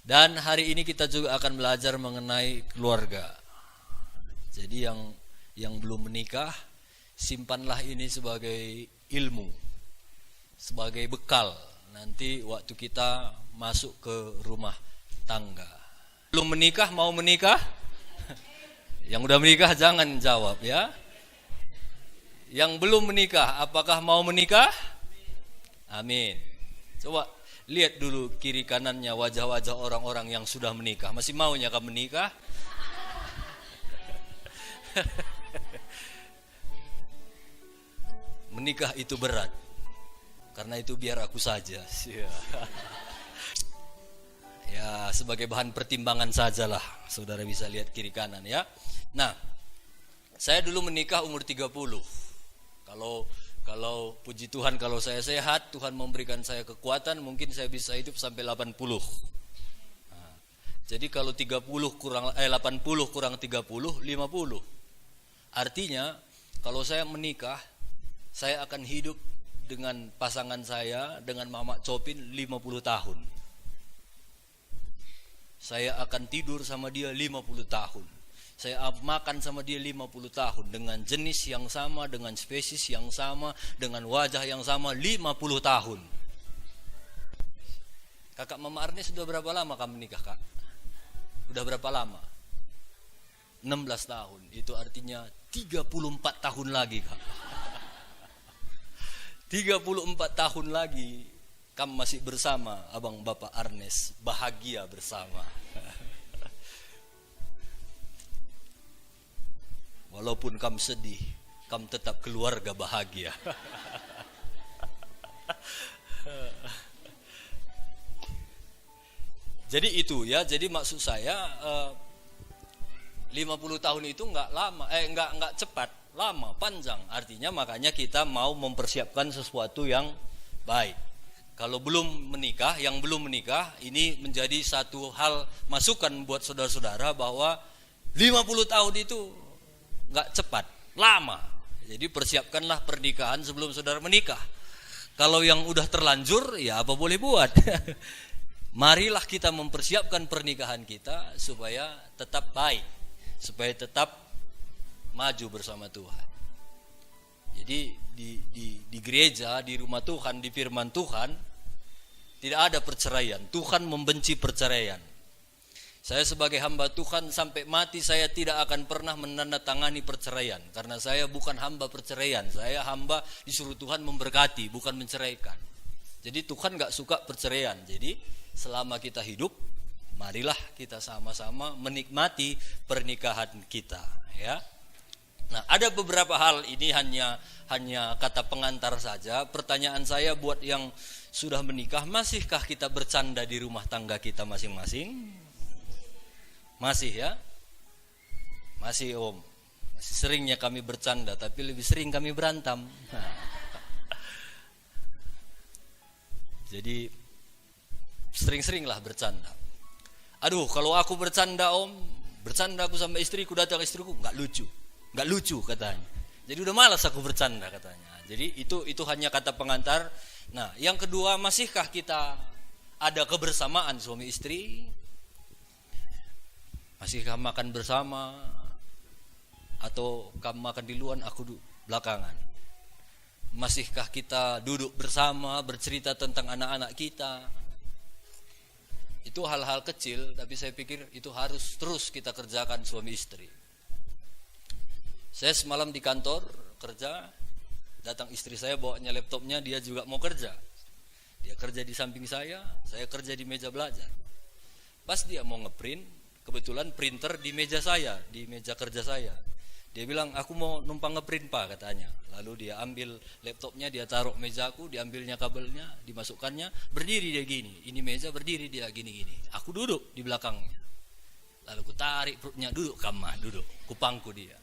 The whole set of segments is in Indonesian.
Dan hari ini kita juga akan belajar mengenai keluarga. Jadi yang belum menikah, simpanlah ini sebagai ilmu, sebagai bekal nanti waktu kita masuk ke rumah tangga. Belum menikah, mau menikah? Yang udah menikah jangan jawab ya. Yang belum menikah, apakah mau menikah? Amin. Coba lihat dulu kiri kanannya wajah-wajah orang-orang yang sudah menikah. Masih maunya kamu menikah? Menikah itu berat. Karena itu biar aku saja. Ya, sebagai bahan pertimbangan sajalah. Saudara bisa lihat kiri kanan ya. Nah, saya dulu menikah umur 30. Kalau puji Tuhan, kalau saya sehat, Tuhan memberikan saya kekuatan, mungkin saya bisa hidup sampai 80. Nah, jadi kalau 80 kurang 30, 50. Artinya, kalau saya menikah, saya akan hidup dengan pasangan saya, dengan Mama Copin 50 tahun. Saya akan tidur sama dia 50 tahun. Saya makan sama dia 50 tahun dengan jenis yang sama, dengan spesies yang sama, dengan wajah yang sama 50 tahun. Kakak Mama Arnes sudah berapa lama kamu menikah, Kak? Udah berapa lama? 16 tahun. Itu artinya 34 tahun lagi, Kak. 34 tahun lagi kamu masih bersama Abang Bapak Arnes, bahagia bersama. Walaupun kamu sedih, kamu tetap keluarga bahagia. Jadi itu ya, jadi maksud saya 50 tahun itu enggak lama, enggak cepat, lama, panjang. Artinya makanya kita mau mempersiapkan sesuatu yang baik. Kalau belum menikah, yang belum menikah, ini menjadi satu hal masukan buat saudara-saudara bahwa 50 tahun itu nggak cepat, lama. Jadi persiapkanlah pernikahan sebelum saudara menikah. Kalau yang udah terlanjur, ya apa boleh buat. Marilah kita mempersiapkan pernikahan kita supaya tetap baik, supaya tetap maju bersama Tuhan. Jadi di gereja, di rumah Tuhan, di firman Tuhan tidak ada perceraian. Tuhan membenci perceraian. Saya sebagai hamba Tuhan sampai mati saya tidak akan pernah menandatangani perceraian. Karena saya bukan hamba perceraian. Saya hamba disuruh Tuhan memberkati, bukan menceraikan. Jadi Tuhan gak suka perceraian. Jadi selama kita hidup, marilah kita sama-sama menikmati pernikahan kita. Ya. Nah, ada beberapa hal, ini hanya kata pengantar saja. Pertanyaan saya buat yang sudah menikah, masihkah kita bercanda di rumah tangga kita masing-masing? Masih ya? Masih Om. Masih seringnya kami bercanda, tapi lebih sering kami berantem. Jadi sering-seringlah bercanda. Aduh, kalau aku bercanda Om, bercanda aku sama istriku, datang istriku, nggak lucu katanya. Jadi udah malas aku bercanda katanya. Jadi itu hanya kata pengantar. Nah, yang kedua, masihkah kita ada kebersamaan suami istri? Masihkah makan bersama? Atau kamu makan di luar, aku belakangan? Masihkah kita duduk bersama, bercerita tentang anak-anak kita? Itu hal-hal kecil, tapi saya pikir itu harus terus kita kerjakan suami istri. Saya semalam di kantor kerja, datang istri saya bawanya laptopnya, dia juga mau kerja. Dia kerja di samping saya kerja di meja belajar. Pas dia mau ngeprint, kebetulan printer di meja saya, di meja kerja saya. Dia bilang, aku mau numpang ngeprint Pak katanya. Lalu dia ambil laptopnya, dia taruh mejaku, diambilnya kabelnya, dimasukkannya, berdiri dia gini. Ini meja berdiri dia gini-gini. Aku duduk di belakangnya. Lalu ku tarik perutnya, duduk kupangku dia.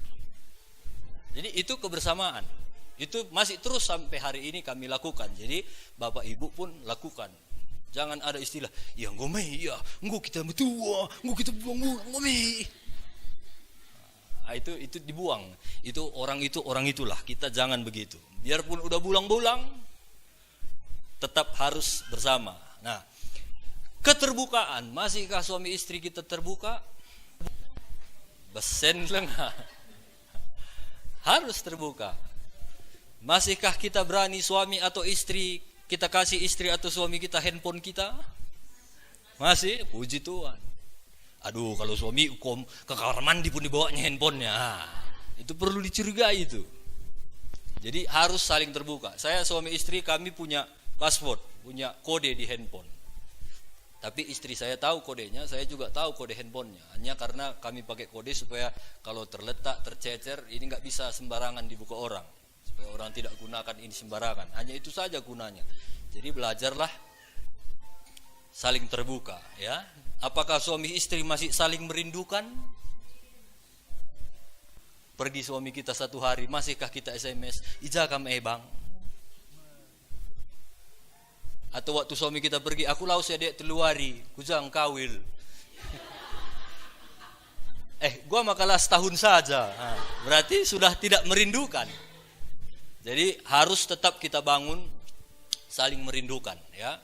Jadi itu kebersamaan. Itu masih terus sampai hari ini kami lakukan. Jadi Bapak Ibu pun lakukan. Jangan ada istilah, ya ngomei ya, kita tua, kita buang ngomei. Nah, itu dibuang. Itu orang itulah. Kita jangan begitu. Biarpun udah bulang-bulang, tetap harus bersama. Nah, Keterbukaan, masihkah suami istri kita terbuka? Besen lengah. Harus terbuka. Masihkah kita berani suami atau istri, kita kasih istri atau suami kita handphone kita? Masih, puji Tuhan. Aduh, kalau suami ke kamar mandi pun dibawanya handphonenya, itu perlu dicurigai itu. Jadi harus saling terbuka. Saya suami istri kami punya password, punya kode di handphone. Tapi istri saya tahu kodenya, saya juga tahu kode handphonenya. Hanya karena kami pakai kode supaya kalau terletak, tercecer, ini nggak bisa sembarangan dibuka orang. Supaya orang tidak gunakan ini sembarangan. Hanya itu saja gunanya. Jadi belajarlah saling terbuka, ya. Apakah suami istri masih saling merindukan? Pergi suami kita satu hari, masihkah kita SMS? Ija kam bang? Atau waktu suami kita pergi, aku laus ya dek teluari, kujang kawil. Gua makalah setahun saja. Berarti sudah tidak merindukan. Jadi harus tetap kita bangun saling merindukan, ya.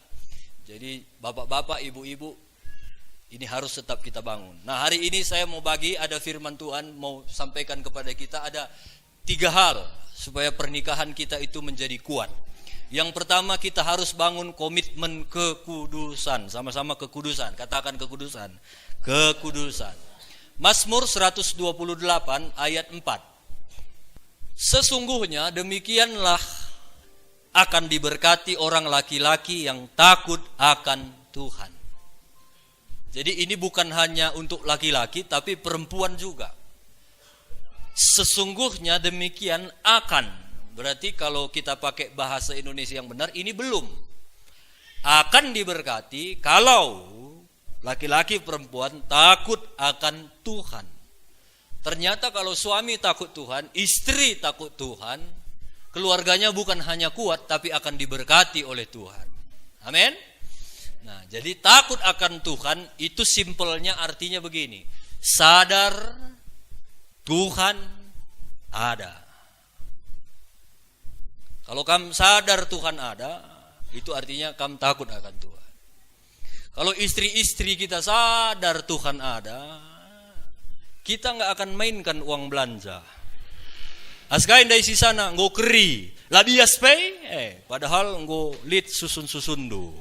Jadi bapak-bapak, ibu-ibu, ini harus tetap kita bangun. Nah, hari ini saya mau bagi, ada firman Tuhan mau sampaikan kepada kita, ada 3 hal supaya pernikahan kita itu menjadi kuat. Yang pertama, kita harus bangun komitmen kekudusan. Sama-sama kekudusan. Katakan kekudusan. Kekudusan. Mazmur 128 ayat 4. Sesungguhnya demikianlah akan diberkati orang laki-laki yang takut akan Tuhan. Jadi ini bukan hanya untuk laki-laki, tapi perempuan juga. Sesungguhnya demikian akan. Berarti kalau kita pakai bahasa Indonesia yang benar, ini belum. Akan diberkati kalau laki-laki perempuan takut akan Tuhan. Ternyata kalau suami takut Tuhan, istri takut Tuhan, keluarganya bukan hanya kuat, tapi akan diberkati oleh Tuhan. Amin. Nah, jadi takut akan Tuhan itu simpelnya artinya begini. Sadar Tuhan ada. Kalau kamu sadar Tuhan ada, itu artinya kamu takut akan Tuhan. Kalau istri-istri kita sadar Tuhan ada, kita nggak akan mainkan uang belanja. Askain dari sana nggo keri, labias pay, padahal nggo lit susun do.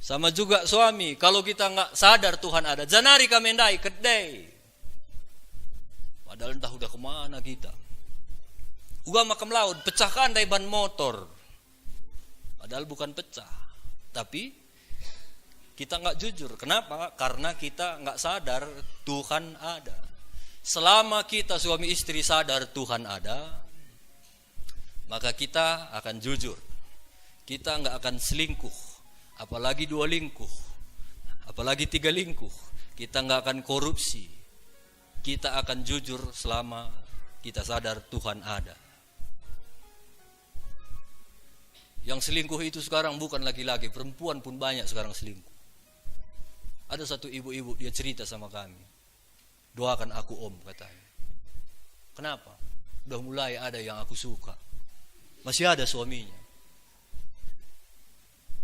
Sama juga suami, kalau kita nggak sadar Tuhan ada, janari kamendai kedai. Padahal entah udah kemana kita. Uga makam laut, pecahkan dari ban motor. Padahal bukan pecah. Tapi kita nggak jujur. Kenapa? Karena kita nggak sadar Tuhan ada. Selama kita suami istri sadar Tuhan ada, maka kita akan jujur. Kita nggak akan selingkuh. Apalagi 2 lingkuh. Apalagi 3 lingkuh. Kita nggak akan korupsi. Kita akan jujur selama kita sadar Tuhan ada. Yang selingkuh itu sekarang bukan laki-laki, perempuan pun banyak sekarang selingkuh. Ada satu ibu-ibu, dia cerita sama kami. Doakan aku om, katanya. Kenapa? Udah mulai ada yang aku suka. Masih ada suaminya.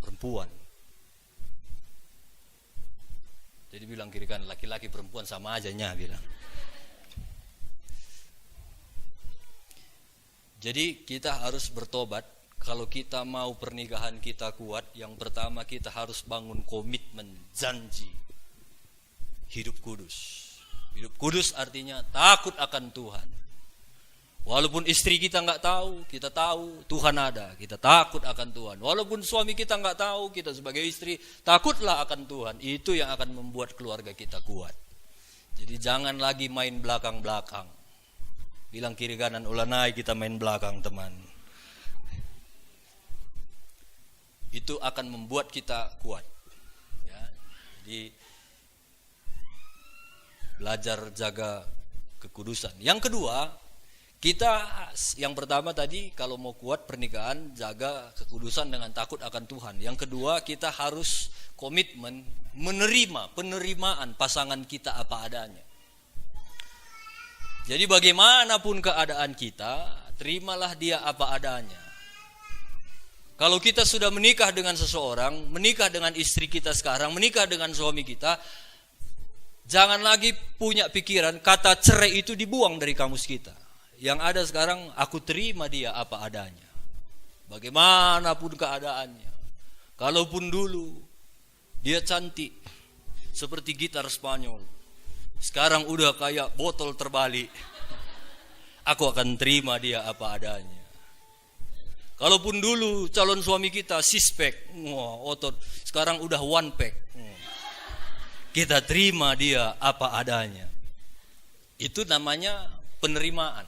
Perempuan. Jadi bilang kiri kanan, laki-laki perempuan sama aja nya bilang. Jadi kita harus bertobat. Kalau kita mau pernikahan kita kuat, yang pertama kita harus bangun komitmen, janji hidup kudus. Hidup kudus artinya takut akan Tuhan. Walaupun istri kita nggak tahu, kita tahu Tuhan ada, kita takut akan Tuhan. Walaupun suami kita nggak tahu, kita sebagai istri takutlah akan Tuhan. Itu yang akan membuat keluarga kita kuat. Jadi jangan lagi main belakang-belakang. Bilang kiri kanan, ulanai kita main belakang teman. Itu akan membuat kita kuat, ya. Jadi belajar jaga kekudusan. Yang kedua, kita yang pertama tadi kalau mau kuat pernikahan jaga kekudusan dengan takut akan Tuhan. Yang kedua, kita harus komitmen menerima penerimaan pasangan kita apa adanya. Jadi bagaimanapun keadaan kita, terimalah dia apa adanya. Kalau kita sudah menikah dengan seseorang, menikah dengan istri kita sekarang, menikah dengan suami kita, jangan lagi punya pikiran kata cerai itu dibuang dari kamus kita. Yang ada sekarang, aku terima dia apa adanya. Bagaimanapun keadaannya. Kalaupun dulu dia cantik seperti gitar Spanyol, sekarang udah kayak botol terbalik, aku akan terima dia apa adanya. Kalaupun dulu calon suami kita six pack, otot, sekarang udah one pack, kita terima dia apa adanya. Itu namanya penerimaan.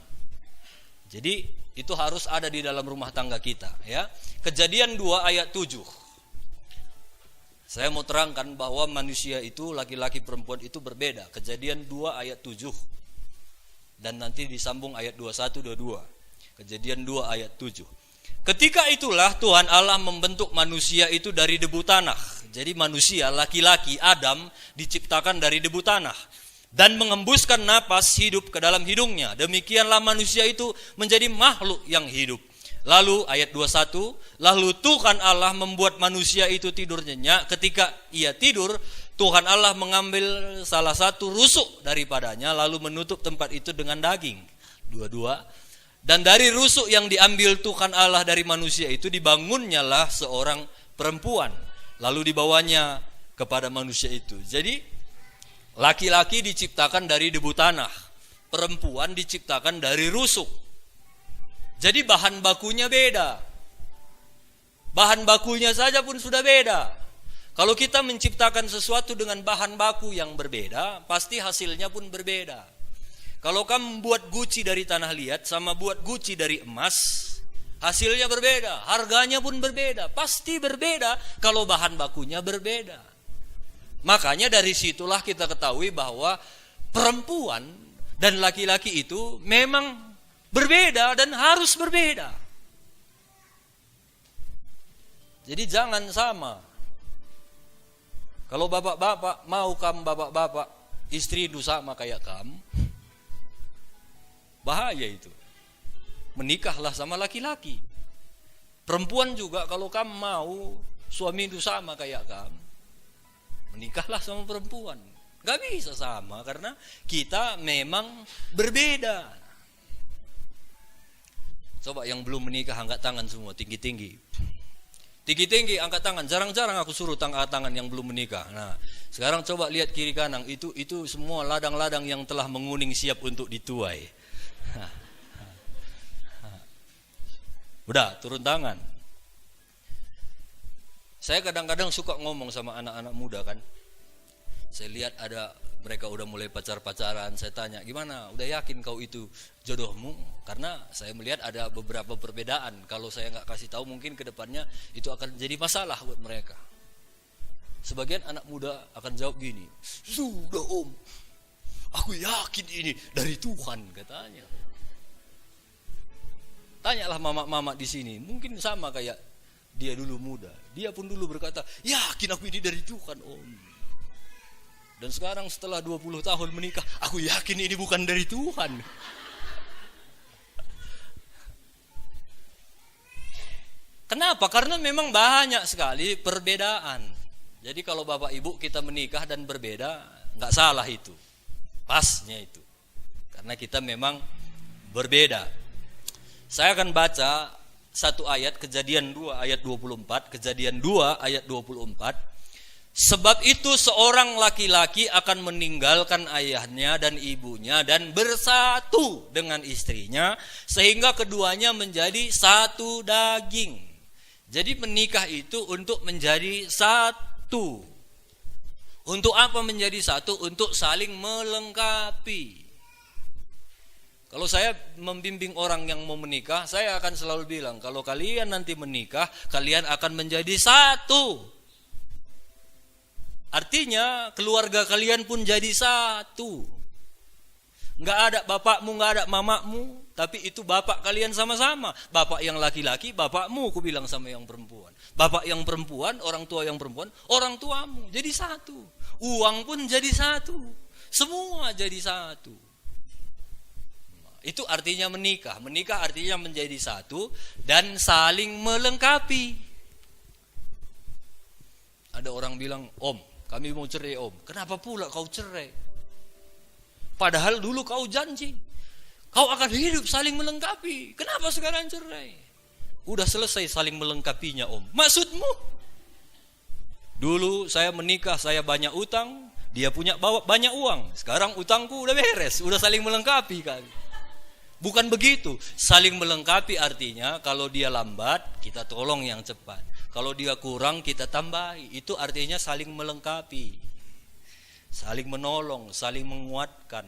Jadi itu harus ada di dalam rumah tangga kita, ya. Kejadian 2 ayat 7. Saya mau terangkan bahwa manusia itu, laki-laki perempuan itu berbeda. Kejadian 2 ayat 7. Dan nanti disambung ayat 21 22. Kejadian 2 ayat 7. Ketika itulah Tuhan Allah membentuk manusia itu dari debu tanah. Jadi manusia laki-laki Adam diciptakan dari debu tanah dan mengembuskan napas hidup ke dalam hidungnya. Demikianlah manusia itu menjadi makhluk yang hidup. Lalu ayat 21, lalu Tuhan Allah membuat manusia itu tidur nyenyak. Ketika ia tidur, Tuhan Allah mengambil salah satu rusuk daripadanya lalu menutup tempat itu dengan daging. 22. Dan dari rusuk yang diambil Tuhan Allah dari manusia itu dibangunnyalah seorang perempuan. Lalu dibawanya kepada manusia itu. Jadi laki-laki diciptakan dari debu tanah, perempuan diciptakan dari rusuk. Jadi bahan bakunya beda. Bahan bakunya saja pun sudah beda. Kalau kita menciptakan sesuatu dengan bahan baku yang berbeda, pasti hasilnya pun berbeda. Kalau kamu buat guci dari tanah liat sama buat guci dari emas, hasilnya berbeda, harganya pun berbeda, pasti berbeda kalau bahan bakunya berbeda. Makanya dari situlah kita ketahui bahwa perempuan dan laki-laki itu memang berbeda dan harus berbeda. Jadi jangan sama. Kalau bapak-bapak mau kamu bapak-bapak istri itu sama kayak kamu, bahaya itu. Menikahlah sama laki-laki. Perempuan juga kalau kamu mau suami itu sama kayak kamu, menikahlah sama perempuan. Gak bisa sama karena kita memang berbeda. Coba yang belum menikah angkat tangan semua, tinggi-tinggi. Tinggi-tinggi angkat tangan. Jarang-jarang aku suruh angkat tangan yang belum menikah. Nah, sekarang coba lihat kiri kanan, itu semua ladang-ladang yang telah menguning siap untuk dituai. Udah, turun tangan. Saya kadang-kadang suka ngomong sama anak-anak muda kan. Saya lihat ada mereka udah mulai pacar-pacaran. Saya tanya, gimana? Udah yakin kau itu jodohmu? Karena saya melihat ada beberapa perbedaan. Kalau saya nggak kasih tahu, mungkin kedepannya itu akan jadi masalah buat mereka. Sebagian anak muda akan jawab gini, sudah om, aku yakin ini dari Tuhan katanya. Tanyalah mama-mama di sini, mungkin sama kayak dia dulu muda. Dia pun dulu berkata, yakin aku ini dari Tuhan om. Dan sekarang setelah 20 tahun menikah, aku yakin ini bukan dari Tuhan. Kenapa? Karena memang banyak sekali perbedaan. Jadi kalau bapak ibu kita menikah dan berbeda, nggak salah itu. Pasnya itu. Karena kita memang berbeda. Saya akan baca satu ayat, Kejadian 2 ayat 24, Kejadian 2 ayat 24. Sebab itu seorang laki-laki akan meninggalkan ayahnya dan ibunya dan bersatu dengan istrinya sehingga keduanya menjadi satu daging. Jadi menikah itu untuk menjadi satu. Untuk apa menjadi satu? Untuk saling melengkapi. Kalau saya membimbing orang yang mau menikah, saya akan selalu bilang, kalau kalian nanti menikah, kalian akan menjadi satu. Artinya keluarga kalian pun jadi satu. Nggak ada bapakmu, nggak ada mamamu, tapi itu bapak kalian sama-sama. Bapak yang laki-laki, bapakmu, aku bilang sama yang perempuan. Bapak yang perempuan, orang tua yang perempuan, orang tuamu. Jadi satu. Uang pun jadi satu. Semua jadi satu. Itu artinya menikah. Menikah artinya menjadi satu dan saling melengkapi. Ada orang bilang, "Om, kami mau cerai, Om." "Kenapa pula kau cerai? Padahal dulu kau janji kau akan hidup saling melengkapi. Kenapa sekarang cerai?" "Udah selesai saling melengkapinya, Om." "Maksudmu?" "Dulu saya menikah, saya banyak utang, dia punya banyak uang. Sekarang utangku udah beres, udah saling melengkapi kali." Bukan begitu. Saling melengkapi artinya kalau dia lambat, kita tolong yang cepat. Kalau dia kurang, kita tambahi. Itu artinya saling melengkapi. Saling menolong, saling menguatkan.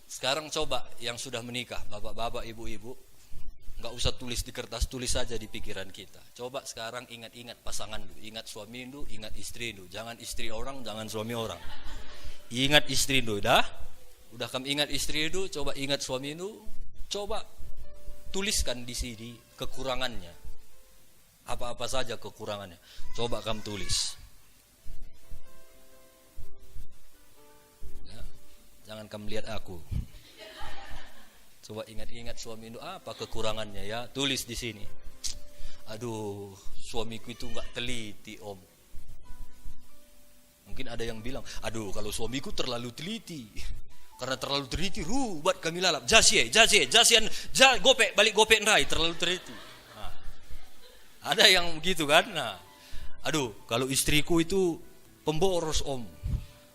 Sekarang coba yang sudah menikah, bapak-bapak, ibu-ibu, nggak usah tulis di kertas, tulis saja di pikiran kita. Coba sekarang ingat-ingat pasangan lu, ingat suami lu, ingat istri lu. Jangan istri orang, jangan suami orang. Ingat istri lu, udah kamu ingat istri lu, coba ingat suami lu, coba tuliskan di sini kekurangannya. Apa-apa saja kekurangannya. Coba kamu tulis. Ya, jangan kamu lihat aku. Coba ingat-ingat suami itu apa kekurangannya ya, tulis di sini. "Aduh, suamiku itu nggak teliti, Om." Mungkin ada yang bilang, "Aduh, kalau suamiku terlalu teliti. Karena terlalu teliti, buat kami lalap. Jasian, gopek, balik gopek nrai, terlalu teliti." Nah, ada yang begitu kan? Nah, "Aduh, kalau istriku itu pemboros, Om.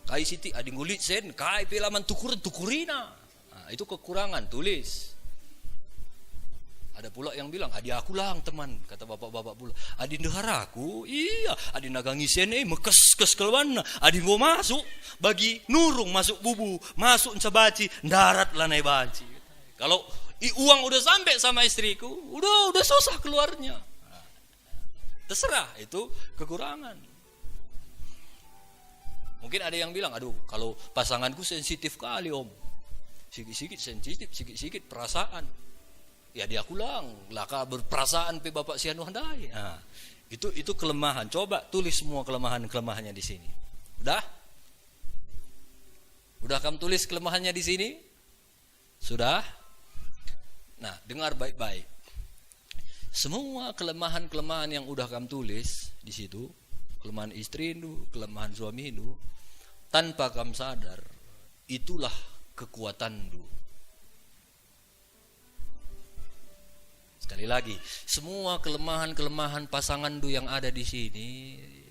Kai siti adi ngulit sen, kai pelaman tukurina." Nah, itu kekurangan, tulis. Ada pula yang bilang, "Adi aku lang teman," kata bapak-bapak pula. "Adi ndeharaku, iya, adi nagangi sen mekes keluarna. Adi go masuk bagi nurung masuk bubu, masuk ncabaci, darat lanai banci." Kalau uang udah sampai sama istriku, udah susah keluarnya. Nah, terserah, itu kekurangan. Mungkin ada yang bilang, "Aduh, kalau pasanganku sensitif kali, Om. Sikit-sikit sensitif, sikit-sikit perasaan." Ya dia kulang, laka berperasaan pe bapak sianu handai. Nah, itu kelemahan. Coba tulis semua kelemahannya di sini. Udah? Udah kamu tulis kelemahannya di sini? Sudah? Nah, dengar baik-baik. Semua kelemahan-kelemahan yang udah kamu tulis di situ, kelemahan istri itu, kelemahan suami itu, tanpa kamu sadar, itulah kekuatan itu. Sekali lagi, semua kelemahan-kelemahan pasangan du yang ada di sini,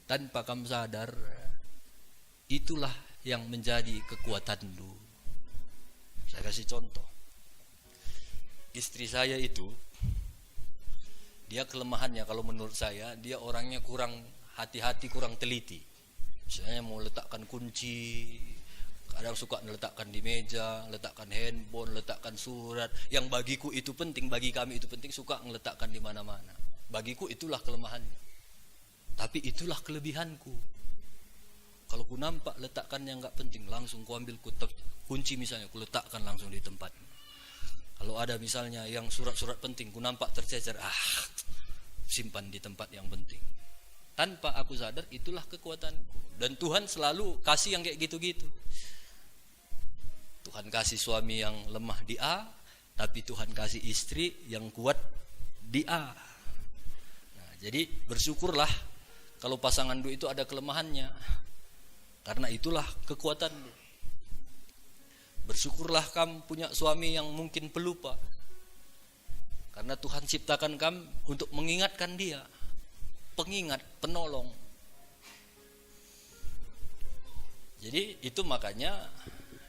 tanpa kamu sadar, itulah yang menjadi kekuatan du. Saya kasih contoh. Istri saya itu, dia kelemahannya kalau menurut saya, dia orangnya kurang hati-hati, kurang teliti. Misalnya mau letakkan kunci, kadang suka meletakkan di meja, letakkan handphone, letakkan surat. Yang bagiku itu penting, bagi kami itu penting, suka meletakkan di mana-mana. Bagiku itulah kelemahannya. Tapi itulah kelebihanku. Kalau ku nampak letakkan yang enggak penting, langsung ku ambil kunci misalnya, ku letakkan langsung di tempat. Kalau ada misalnya yang surat-surat penting, ku nampak tercecer, simpan di tempat yang penting. Tanpa aku sadar, itulah kekuatanku. Dan Tuhan selalu kasih yang kayak gitu-gitu. Tuhan kasih suami yang lemah di A, tapi Tuhan kasih istri yang kuat di A. Nah, jadi bersyukurlah kalau pasangan du itu ada kelemahannya, karena itulah kekuatan du. Bersyukurlah kamu punya suami yang mungkin pelupa, karena Tuhan ciptakan kamu untuk mengingatkan dia, pengingat, penolong. Jadi itu makanya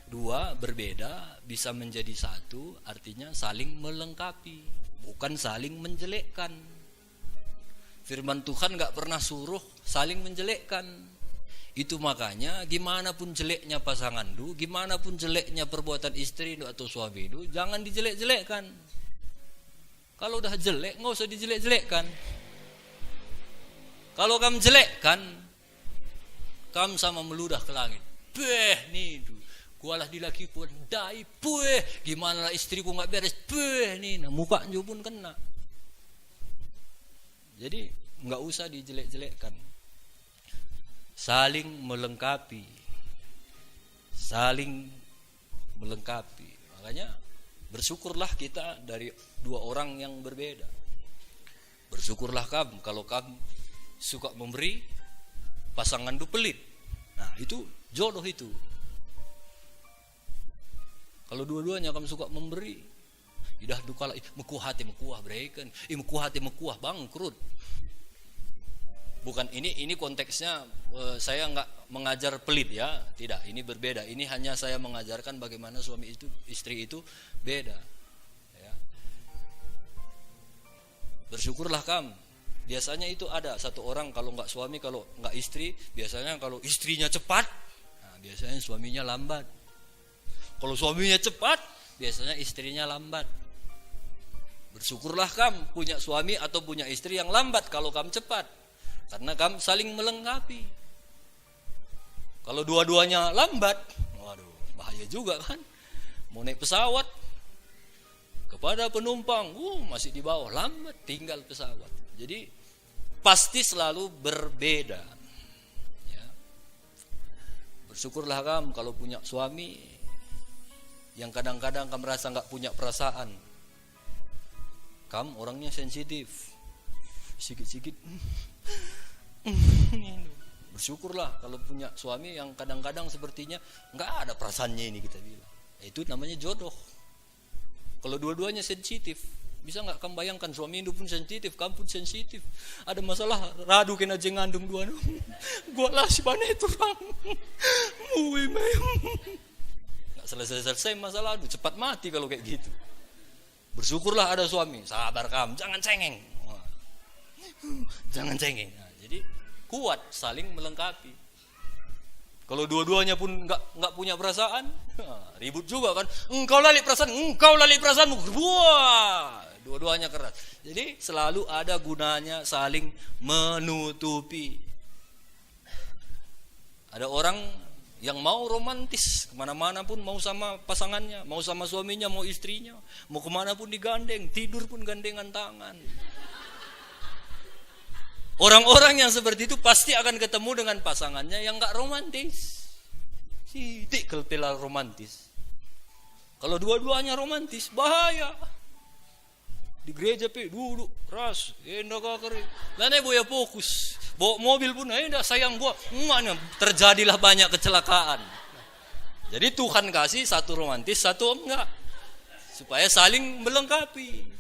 dua berbeda bisa menjadi satu, artinya saling melengkapi, bukan saling menjelekkan. Firman Tuhan gak pernah suruh saling menjelekkan. Itu makanya gimana pun jeleknya pasangan du, gimana pun jeleknya perbuatan istri du atau suami du, jangan dijelek-jelekkan. Kalau udah jelek gak usah dijelek-jelekkan. Kalau kamu jelekkan, kamu sama meludah ke langit. Beh nih du, kualah di laki pun dai, pueh, gimana lah istriku nggak beres, pueh nih, nah, muka pun kena. Jadi nggak usah dijelek-jelekkan, saling melengkapi, saling melengkapi. Makanya bersyukurlah kita dari dua orang yang berbeda. Bersyukurlah kamu kalau kamu suka memberi, pasangan itu pelit. Nah, itu jodoh itu. Kalau dua-duanya kamu suka memberi, idah dukalah mekuah hati mekuah berikan, mekuah hati mekuah bangkrut. Bukan ini konteksnya saya nggak mengajar pelit ya, tidak. Ini berbeda. Ini hanya saya mengajarkan bagaimana suami itu istri itu beda. Ya. Bersyukurlah kamu. Biasanya itu ada satu orang kalau nggak suami, kalau nggak istri, biasanya kalau istrinya cepat, nah biasanya suaminya lambat. Kalau suaminya cepat, biasanya istrinya lambat. Bersyukurlah kamu punya suami atau punya istri yang lambat kalau kamu cepat, karena kamu saling melengkapi. Kalau dua-duanya lambat, waduh bahaya juga kan. Mau naik pesawat, kepada penumpang, masih di bawah, lambat tinggal pesawat. Jadi pasti selalu berbeda. Ya. Bersyukurlah kamu kalau punya suami yang kadang-kadang kamu merasa nggak punya perasaan. Kamu orangnya sensitif, sikit-sikit. Bersyukurlah kalau punya suami yang kadang-kadang sepertinya nggak ada perasaannya ini kita bilang. Itu namanya jodoh. Kalau dua-duanya sensitif, bisa nggak kamu bayangkan suami itu pun sensitif, kamu pun sensitif. Ada masalah, radu kena jengandung dua. Gua lah si bane itu orang. Nggak selesai masalah, aduh cepat mati kalau kayak gitu. Bersyukurlah ada suami, sabar kamu, jangan cengeng. Jangan cengeng. Nah, jadi kuat, saling melengkapi. Kalau dua-duanya pun nggak punya perasaan, ribut juga kan. Engkau lali perasaan, wah, dua-duanya keras. Jadi selalu ada gunanya saling menutupi. Ada orang yang mau romantis, kemana-mana pun mau sama pasangannya, mau sama suaminya, mau istrinya, mau kemana pun digandeng, tidur pun gandengan tangan. Orang-orang yang seperti itu pasti akan ketemu dengan pasangannya yang gak romantis. Sidik kelpela romantis. Kalau dua-duanya romantis, bahaya. Di gereja duduk ras, enggak kari. Lane boya fokus. Bawa mobil pun, enggak sayang gua. Mana terjadilah banyak kecelakaan. Jadi Tuhan kasih satu romantis, satu enggak. Supaya saling melengkapi.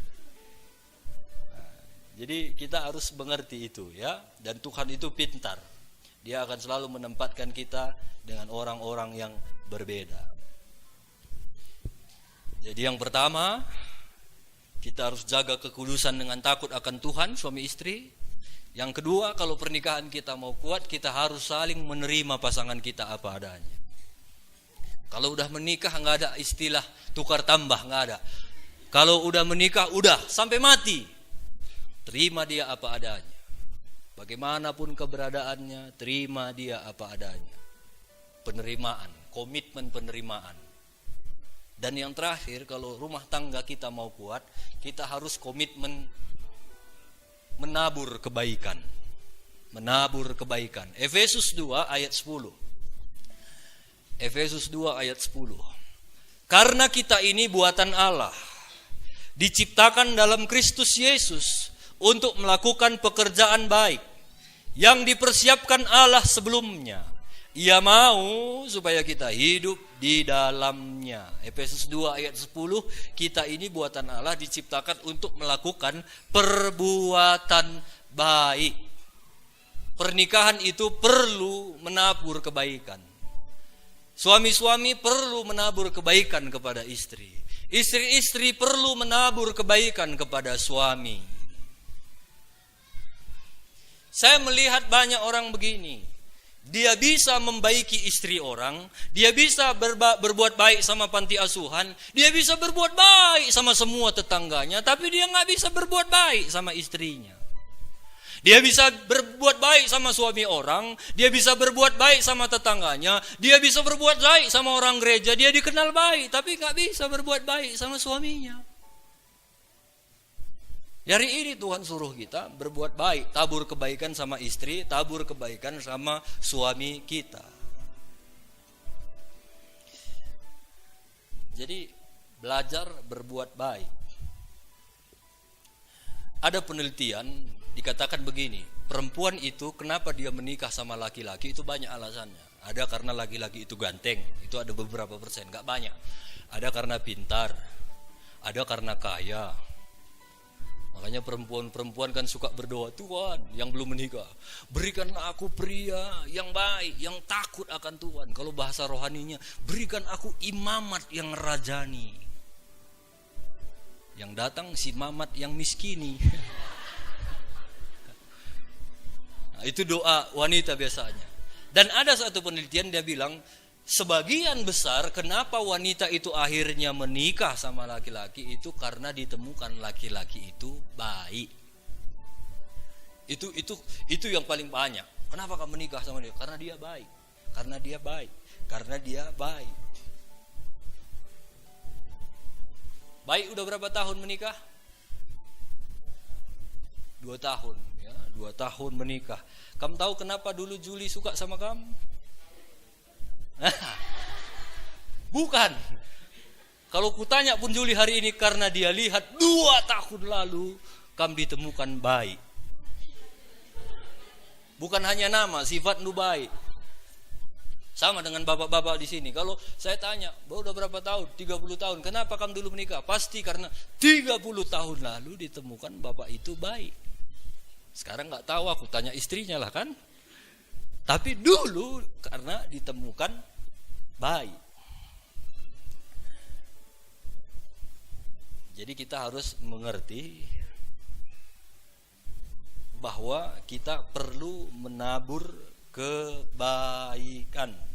Jadi kita harus mengerti itu ya, dan Tuhan itu pintar. Dia akan selalu menempatkan kita dengan orang-orang yang berbeda. Jadi yang pertama, kita harus jaga kekudusan dengan takut akan Tuhan, suami istri. Yang kedua, kalau pernikahan kita mau kuat, kita harus saling menerima pasangan kita apa adanya. Kalau udah menikah nggak ada istilah tukar tambah, nggak ada. Kalau udah menikah udah sampai mati. Terima dia apa adanya. Bagaimanapun keberadaannya, terima dia apa adanya. Penerimaan, komitmen penerimaan. Dan yang terakhir, kalau rumah tangga kita mau kuat, kita harus komitmen menabur kebaikan. Menabur kebaikan. Efesus 2 ayat 10. Efesus 2 ayat 10. Karena kita ini buatan Allah, diciptakan dalam Kristus Yesus untuk melakukan pekerjaan baik yang dipersiapkan Allah sebelumnya. Ia mau supaya kita hidup di dalamnya. Efesus 2 ayat 10, kita ini buatan Allah diciptakan untuk melakukan perbuatan baik. Pernikahan itu perlu menabur kebaikan. Suami-suami perlu menabur kebaikan kepada istri. Istri-istri perlu menabur kebaikan kepada suami. Saya melihat banyak orang begini. Dia bisa membaiki istri orang, dia bisa berbuat baik sama panti asuhan, dia bisa berbuat baik sama semua tetangganya, tapi dia nggak bisa berbuat baik sama istrinya. Dia bisa berbuat baik sama suami orang, dia bisa berbuat baik sama tetangganya, dia bisa berbuat baik sama orang gereja, dia dikenal baik, tapi nggak bisa berbuat baik sama suaminya. Dari ini Tuhan suruh kita berbuat baik, tabur kebaikan sama istri, tabur kebaikan sama suami kita. Jadi belajar berbuat baik. Ada penelitian dikatakan begini, perempuan itu kenapa dia menikah sama laki-laki itu banyak alasannya. Ada karena laki-laki itu ganteng, itu ada beberapa persen, gak banyak. Ada karena pintar, ada karena kaya. Makanya perempuan-perempuan kan suka berdoa, Tuhan yang belum menikah, berikanlah aku pria yang baik, yang takut akan Tuhan. Kalau bahasa rohaninya, berikan aku imamat yang rajani. Yang datang si mamat yang miskini. Nah, itu doa wanita biasanya. Dan ada satu penelitian dia bilang, sebagian besar kenapa wanita itu akhirnya menikah sama laki-laki itu karena ditemukan laki-laki itu baik. Itu yang paling banyak. Kenapa kamu menikah sama dia? Karena dia baik. Karena dia baik. Karena dia baik. Baik, udah berapa tahun menikah? 2 tahun ya, 2 tahun menikah. Kamu tahu kenapa dulu Juli suka sama kamu? Bukan. Kalau kutanya pun Juli hari ini karena dia lihat 2 tahun lalu kamu ditemukan baik. Bukan hanya nama, sifat nu baik. Sama dengan bapak-bapak di sini. Kalau saya tanya, udah berapa tahun? 30 tahun. Kenapa kamu dulu menikah? Pasti karena 30 tahun lalu ditemukan bapak itu baik. Sekarang nggak tahu, aku tanya istrinya lah kan. Tapi dulu karena ditemukan baik. Jadi kita harus mengerti bahwa kita perlu menabur kebaikan.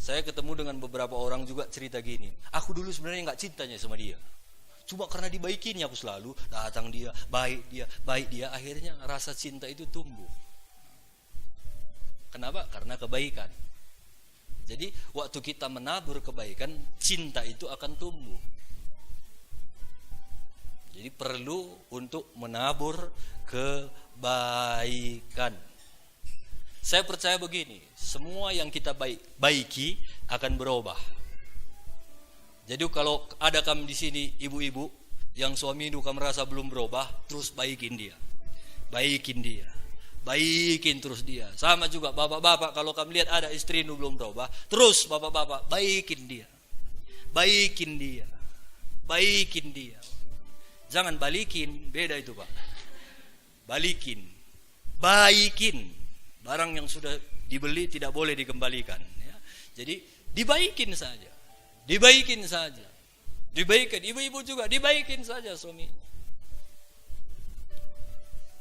Saya ketemu dengan beberapa orang juga cerita gini, aku dulu sebenarnya nggak cintanya sama dia, cuma karena dibaikinnya aku selalu datang dia, baik dia, akhirnya rasa cinta itu tumbuh. Kenapa? Karena kebaikan. Jadi waktu kita menabur kebaikan, cinta itu akan tumbuh. Jadi perlu untuk menabur kebaikan. Saya percaya begini, semua yang kita baiki akan berubah. Jadi kalau ada kamu di sini ibu-ibu yang suami kamu merasa belum berubah, terus baikin dia. Baikin dia. Baikin terus dia. Sama juga bapak-bapak, kalau kamu lihat ada istri belum berubah, terus bapak-bapak baikin dia. Baikin dia. Baikin dia. Jangan balikin, beda itu Pak. Balikin. Baikin. Barang yang sudah dibeli tidak boleh dikembalikan ya. Jadi dibaikin saja. Dibaikin saja. Dibaikin. Ibu-ibu juga dibaikin saja suami.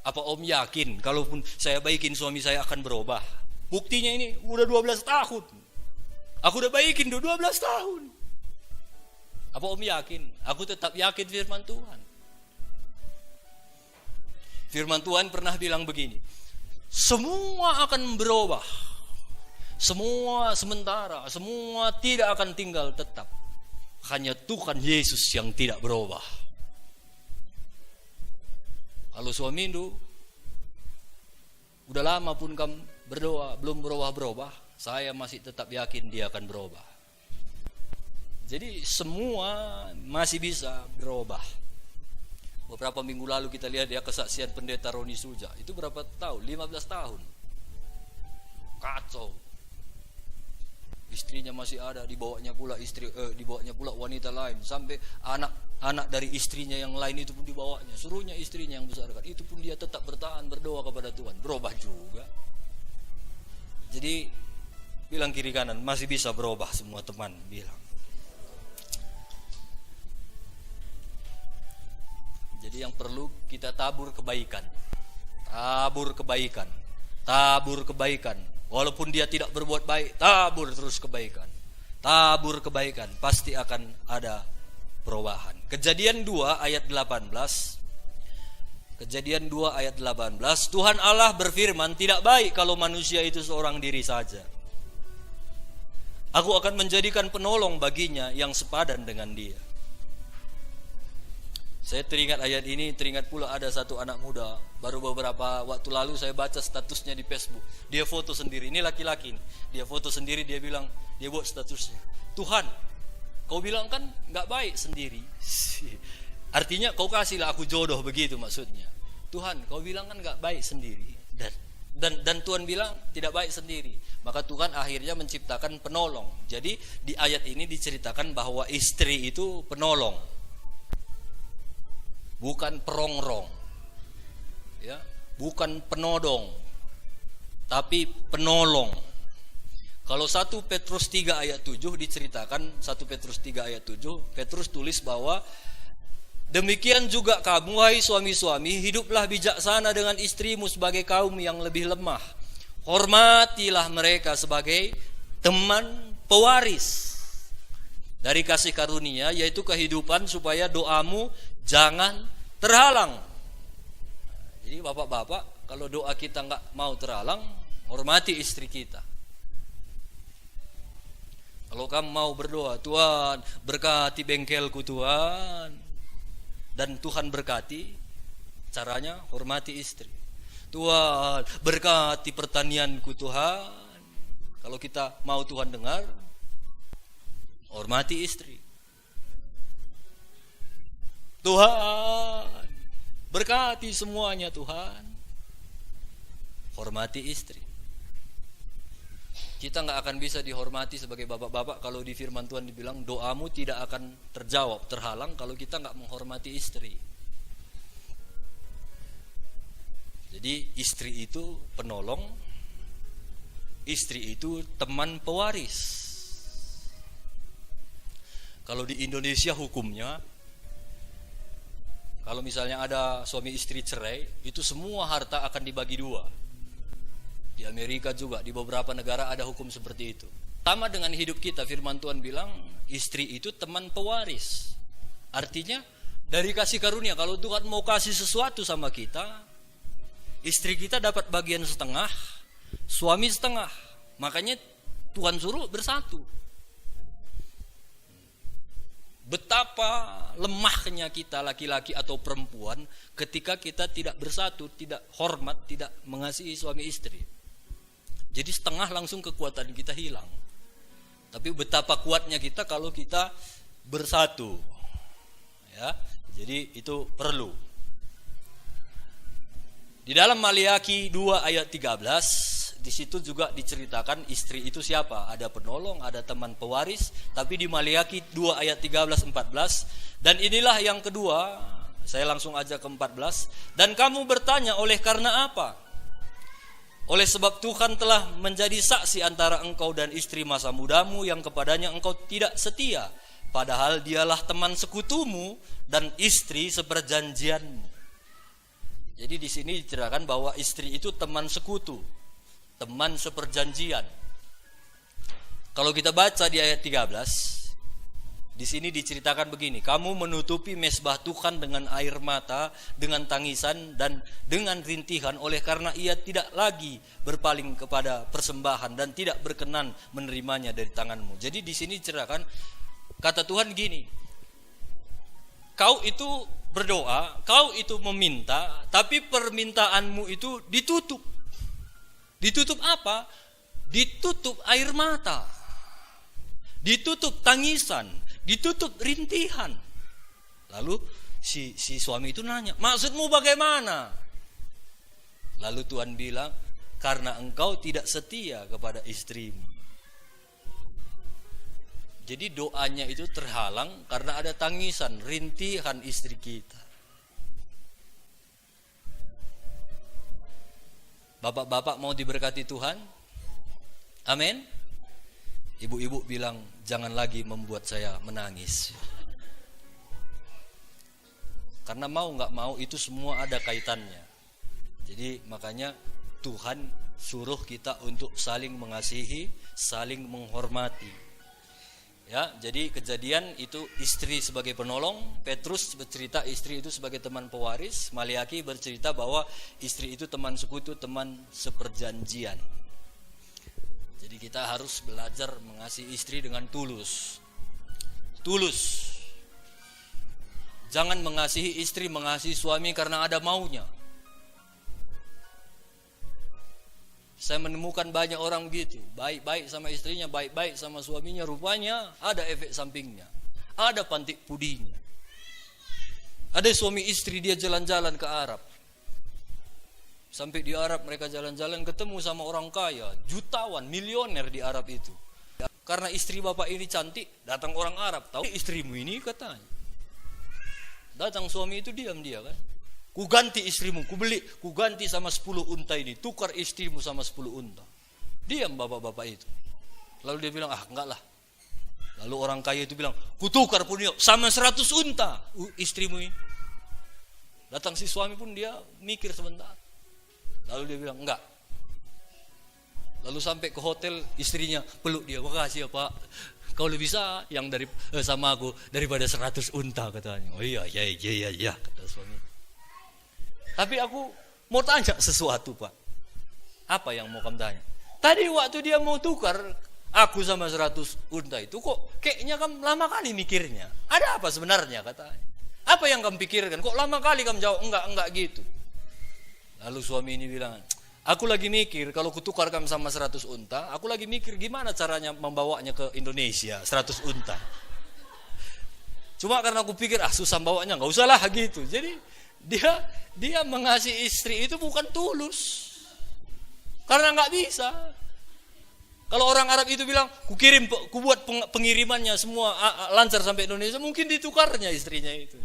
Apa Om yakin kalaupun saya baikin suami saya akan berubah? Buktinya ini udah 12 tahun. Aku udah baikin 12 tahun. Apa Om yakin? Aku tetap yakin firman Tuhan. Firman Tuhan pernah bilang begini, semua akan berubah, semua sementara, semua tidak akan tinggal tetap. Hanya Tuhan Yesus yang tidak berubah. Kalau suami itu udah lama pun kamu berdoa belum berubah-berubah, saya masih tetap yakin dia akan berubah. Jadi semua masih bisa berubah. Beberapa minggu lalu kita lihat ya kesaksian pendeta Roni Suja. Itu berapa tahun? 15 tahun. Kacau. Istrinya masih ada, dibawanya pula dibawanya pula wanita lain, sampai anak dari istrinya yang lain itu pun dibawanya. Suruhnya istrinya yang besarkan. Itu pun dia tetap bertahan berdoa kepada Tuhan. Berubah juga. Jadi bilang kiri kanan, masih bisa berubah semua teman bilang. Jadi yang perlu kita tabur kebaikan. Tabur kebaikan. Tabur kebaikan. Walaupun dia tidak berbuat baik, tabur terus kebaikan. Tabur kebaikan, pasti akan ada perubahan. Kejadian 2 ayat 18. Kejadian 2 ayat 18. Tuhan Allah berfirman, tidak baik kalau manusia itu seorang diri saja. Aku akan menjadikan penolong baginya yang sepadan dengan dia. Saya teringat ayat ini, teringat pula ada satu anak muda. Baru beberapa waktu lalu saya baca statusnya di Facebook. Dia foto sendiri, ini laki-laki nih. Dia foto sendiri, dia bilang, dia buat statusnya, Tuhan, kau bilang kan gak baik sendiri. Artinya kau kasihlah aku jodoh, begitu maksudnya. Tuhan, kau bilang kan gak baik sendiri. Dan Tuhan bilang tidak baik sendiri. Maka Tuhan akhirnya menciptakan penolong. Jadi di ayat ini diceritakan bahwa istri itu penolong, bukan perongrong, ya, bukan penodong, tapi penolong. Kalau 1 Petrus 3 ayat 7 diceritakan, 1 Petrus 3 ayat 7, Petrus tulis bahwa demikian juga kamu, hai suami-suami, hiduplah bijaksana dengan istrimu sebagai kaum yang lebih lemah. Hormatilah mereka sebagai teman pewaris dari kasih karunia, yaitu kehidupan, supaya doamu jangan terhalang. Jadi bapak-bapak, kalau doa kita nggak mau terhalang, hormati istri kita. Kalau kamu mau berdoa, Tuhan berkati bengkelku Tuhan, dan Tuhan berkati, caranya hormati istri. Tuhan berkati pertanianku Tuhan. Kalau kita mau Tuhan dengar, hormati istri. Tuhan berkati semuanya Tuhan, hormati istri. Kita gak akan bisa dihormati sebagai bapak-bapak kalau di firman Tuhan dibilang doamu tidak akan terjawab, terhalang kalau kita gak menghormati istri. Jadi istri itu penolong, istri itu teman pewaris. Kalau di Indonesia hukumnya, kalau misalnya ada suami istri cerai, itu semua harta akan dibagi dua. Di Amerika juga, di beberapa negara ada hukum seperti itu. Sama dengan hidup kita, firman Tuhan bilang istri itu teman pewaris. Artinya dari kasih karunia, kalau Tuhan mau kasih sesuatu sama kita, istri kita dapat bagian setengah, suami setengah. Makanya Tuhan suruh bersatu. Betapa lemahnya kita laki-laki atau perempuan ketika kita tidak bersatu, tidak hormat, tidak mengasihi suami istri. Jadi setengah langsung kekuatan kita hilang. Tapi betapa kuatnya kita kalau kita bersatu. Ya, jadi itu perlu. Di dalam Maliaki 2 ayat 13, di situ juga diceritakan istri itu siapa? Ada penolong, ada teman pewaris. Tapi di Maliaki 2 ayat 13-14, dan inilah yang kedua, saya langsung aja ke 14. Dan kamu bertanya, oleh karena apa? Oleh sebab Tuhan telah menjadi saksi antara engkau dan istri masa mudamu yang kepadanya engkau tidak setia, padahal dialah teman sekutumu dan istri seperjanjianmu. Jadi di sini diceritakan bahwa istri itu teman sekutu, teman seperjanjian. Kalau kita baca di ayat 13, di sini diceritakan begini, kamu menutupi mezbah Tuhan dengan air mata, dengan tangisan dan dengan rintihan, oleh karena ia tidak lagi berpaling kepada persembahan dan tidak berkenan menerimanya dari tanganmu. Jadi di sini diceritakan, kata Tuhan gini, kau itu berdoa, kau itu meminta, tapi permintaanmu itu ditutup. Ditutup apa? Ditutup air mata, ditutup tangisan, ditutup rintihan. Lalu si suami itu nanya, maksudmu bagaimana? Lalu Tuhan bilang, karena engkau tidak setia kepada istrimu. Jadi doanya itu terhalang karena ada tangisan, rintihan istri kita. Bapak-bapak mau diberkati Tuhan? Amin. Ibu-ibu bilang, jangan lagi membuat saya menangis. Karena mau gak mau itu semua ada kaitannya. Jadi makanya Tuhan suruh kita untuk saling mengasihi, saling menghormati. Ya, jadi kejadian itu istri sebagai penolong, Petrus bercerita istri itu sebagai teman pewaris, Maliaki bercerita bahwa istri itu teman sekutu, teman seperjanjian. Jadi kita harus belajar mengasihi istri dengan tulus. Tulus. Jangan mengasihi istri, mengasihi suami karena ada maunya. Saya menemukan banyak orang begitu, baik-baik sama istrinya, baik-baik sama suaminya, rupanya ada efek sampingnya, ada pantik pudinya. Ada suami istri dia jalan-jalan ke Arab. Sampai di Arab mereka jalan-jalan ketemu sama orang kaya, jutawan, milioner di Arab itu. Karena istri bapak ini cantik, datang orang Arab, tahu istrimu ini katanya. Datang suami itu diam dia kan. Ku ganti istrimu, ku ganti sama 10 unta ini, tukar istrimu sama 10 unta. Diam bapak-bapak itu. Lalu dia bilang, enggak lah. Lalu orang kaya itu bilang, ku tukar pun yuk, sama 100 unta istrimu ini. Datang si suami pun dia mikir sebentar. Lalu dia bilang, enggak. Lalu sampai ke hotel, istrinya peluk dia, makasih ya pak, kau lebih bisa yang sama aku daripada 100 unta katanya. Oh iya kata suami. Tapi aku mau tanya sesuatu pak. Apa yang mau kamu tanya? Tadi waktu dia mau tukar aku sama 100 unta itu, kok kayaknya kamu lama kali mikirnya. Ada apa sebenarnya katanya? Apa yang kamu pikirkan? Kok lama kali kamu jawab enggak gitu. Lalu suami ini bilang, aku lagi mikir kalau kutukar kamu sama 100 unta, aku lagi mikir gimana caranya membawanya ke Indonesia 100 unta. Cuma karena aku pikir susah bawanya, enggak usah lah gitu. Jadi dia mengasihi istri itu bukan tulus. Karena enggak bisa. Kalau orang Arab itu bilang, ku buat pengirimannya semua lancar sampai Indonesia, mungkin ditukarnya istrinya itu.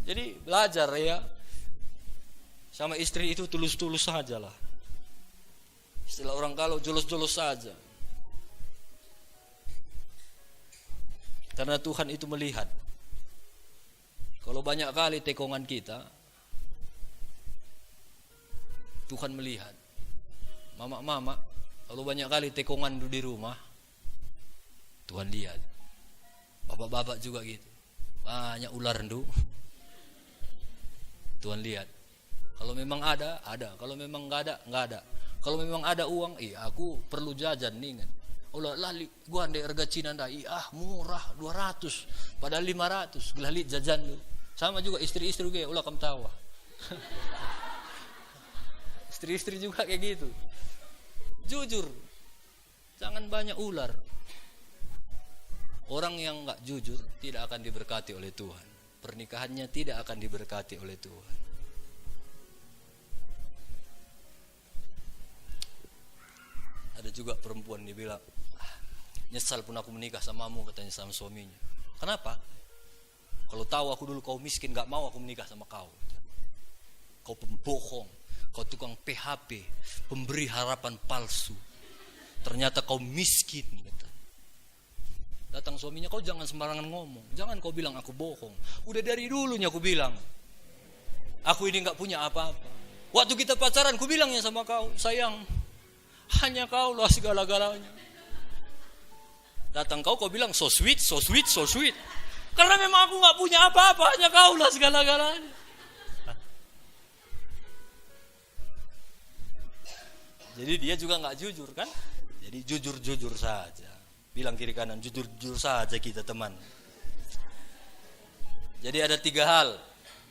Jadi belajar ya. Sama istri itu tulus-tulus saja lah. Istilah orang kalau jolos-jolos saja. Karena Tuhan itu melihat. Kalau banyak kali tekongan kita, Tuhan melihat. Mama, kalau banyak kali tekongan di rumah, Tuhan lihat. Bapak-bapak juga gitu. Banyak ular rendu. Tuhan lihat. Kalau memang ada. Kalau memang enggak ada. Kalau memang ada uang, aku perlu jajan nih kan. Lali, gua andai harga Cina dah, murah 200, padahal 500. Gelali jajan lu. Sama juga istri-istri gue, kamu tawa. Istri-istri juga kayak gitu. Jujur. Jangan banyak ular. Orang yang enggak jujur tidak akan diberkati oleh Tuhan. Pernikahannya tidak akan diberkati oleh Tuhan. Ada juga perempuan dia bilang, nyesal pun aku menikah samamu, katanya sama suaminya. Kenapa? Kalau tahu aku dulu kau miskin, gak mau aku menikah sama kau. Kau pembohong, kau tukang PHP, pemberi harapan palsu. Ternyata kau miskin. Datang suaminya, kau jangan sembarangan ngomong, jangan kau bilang aku bohong. Udah dari dulunya aku bilang, aku ini gak punya apa-apa. Waktu kita pacaran, aku bilangnya sama kau, sayang, hanya kau lah segala-galanya. Datang kau bilang so sweet. Karena memang aku gak punya apa-apa, hanya kau lah segala-galanya. Jadi dia juga gak jujur kan. Jadi jujur-jujur saja. Bilang kiri kanan, jujur-jujur saja kita teman. Jadi ada 3 hal.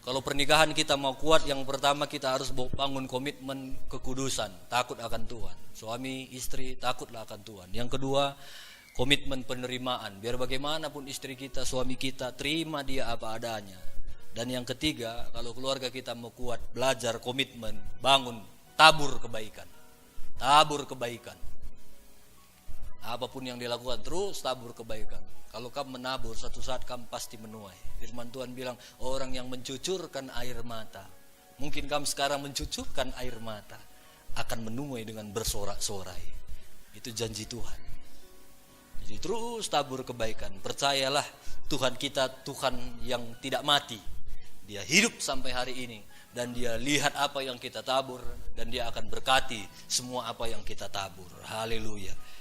Kalau pernikahan kita mau kuat, yang pertama kita harus bangun komitmen kekudusan, takut akan Tuhan. Suami, istri, takutlah akan Tuhan. Yang kedua, komitmen penerimaan. Biar bagaimanapun istri kita, suami kita, terima dia apa adanya. Dan yang ketiga, kalau keluarga kita mau kuat, belajar komitmen, bangun, tabur kebaikan. Tabur kebaikan. Apapun yang dilakukan, terus tabur kebaikan. Kalau kamu menabur, satu saat kamu pasti menuai. Firman Tuhan bilang, orang yang mencucurkan air mata, mungkin kamu sekarang mencucurkan air mata, akan menuai dengan bersorak-sorai. Itu janji Tuhan. Jadi terus tabur kebaikan. Percayalah, Tuhan kita Tuhan yang tidak mati. Dia hidup sampai hari ini. Dan dia lihat apa yang kita tabur. Dan dia akan berkati semua apa yang kita tabur. Haleluya.